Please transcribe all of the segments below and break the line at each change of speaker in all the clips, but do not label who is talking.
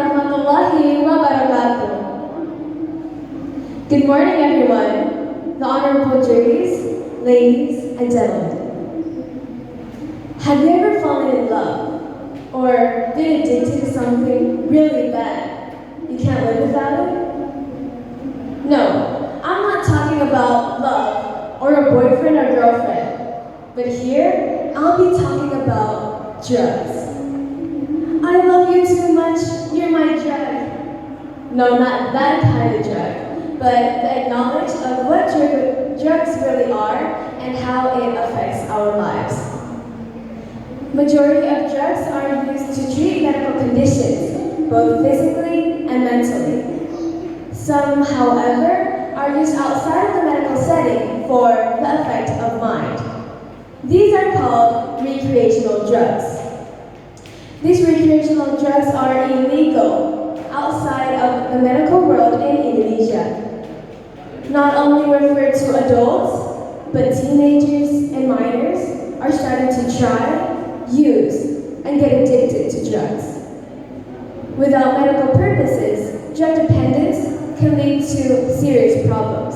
warahmatullahi wabarakatuh. Good morning, everyone. The honorable juries, ladies and gentlemen. Have you ever fallen in love or been addicted to something really bad? You can't live without it? No, I'm not talking about love or a boyfriend or girlfriend. But here, I'll be talking about drugs. I love you too much, you're my drug. No, not that kind of drug, but the knowledge of what drugs really are and how it affects our lives. Majority of drugs are used to treat medical conditions, both physically and mentally. Some, however, are used outside of the medical setting for the effect of mind. These are called recreational drugs. These recreational drugs are illegal outside of the medical world in Indonesia. Not only referred to adults, but teenagers and minors are starting to try, use, and get addicted to drugs. Without medical purposes, drug dependence can lead to serious problems.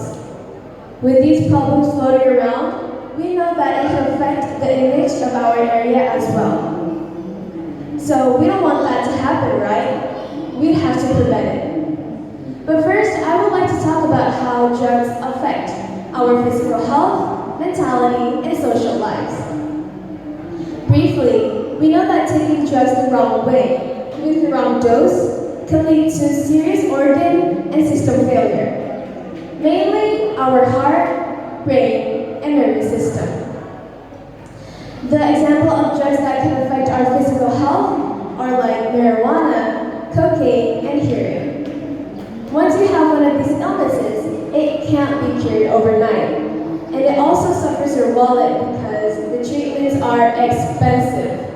With these problems floating around, we know that it can affect the image of our area as well. So we don't want that to happen, right? We have to prevent it. But first, I would like to talk about how drugs affect our physical health, mentality, and social lives. Briefly, we know that taking drugs the wrong way, with the wrong dose, can lead to serious organ and system failure. Mainly our heart, brain, and nervous system. The example of drugs that can affect our physical health are like marijuana, cocaine, and heroin. Once you have one of these illnesses, it can't be cured overnight. And it also suffers your wallet because the treatments are expensive.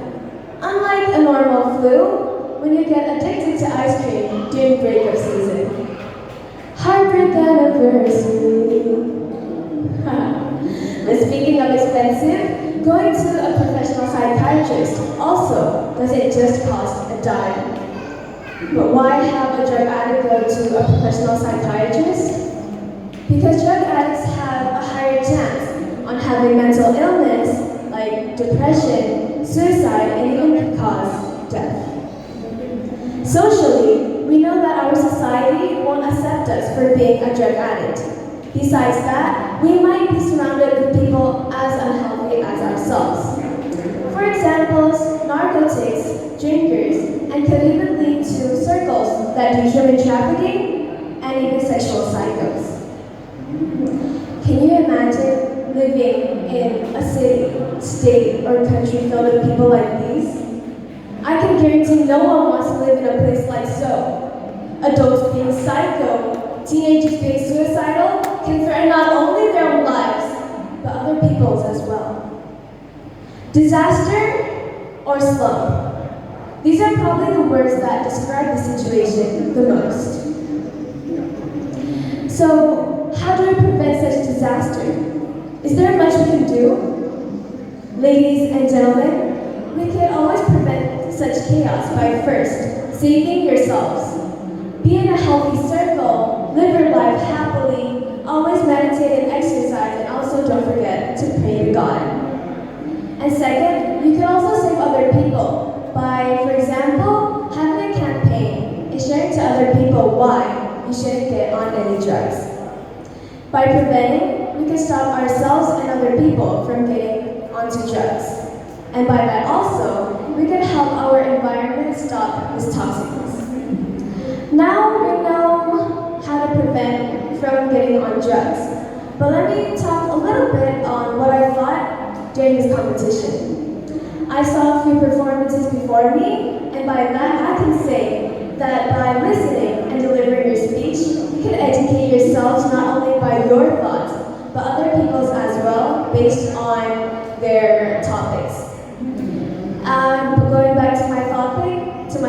Unlike a normal flu, when you get addicted to ice cream during breakup season. Heartbreak anniversary. But speaking of expensive, going to a professional psychiatrist also doesn't just cost a dime. But why have a drug addict go to a professional psychiatrist? Because drug addicts have a higher chance on having mental illness like depression, suicide, and even can cause death. Socially, we know that our society won't accept us for being a drug addict. Besides that, we might be surrounded with people as unhealthy as ourselves. For example, narcotics, drinkers, and could even lead to circles that do human trafficking and even sexual cycles. Can you imagine living in a city, state, or country filled with people like these? I can guarantee no one wants to live in a place like so. Adults being psycho, teenagers being suicidal, can threaten not only their own lives, but other people's as well. Disaster or slump? These are probably the words that describe the situation the most. So, how do we prevent such disaster? Is there much we can do? Ladies and gentlemen, we can always prevent such chaos by first saving yourselves. Be in a healthy circle, live your life happily, always meditate and exercise, and also don't forget to pray to God. And second, you can also save other people by, for example, having a campaign and sharing to other people why you shouldn't get on any drugs. By preventing, we can stop ourselves and other people from getting onto drugs. And by that also, we can help our environment stop this toxicness. Now we know how to prevent from getting on drugs. But let me talk a little bit on what I thought during this competition. I saw a few performances before me, and by that I can say that by listening and delivering your speech, you can educate yourselves not only by your thoughts, but other people's as well, based on their topics. Going back to my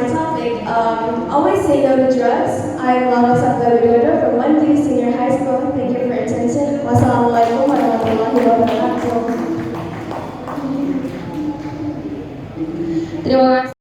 topic, always say no to drugs. I'm Laurel Sabila W from 1D Senior High School. Thank you for your attention. Wassalamualaikum warahmatullahi wabarakatuh.
Terima kasih.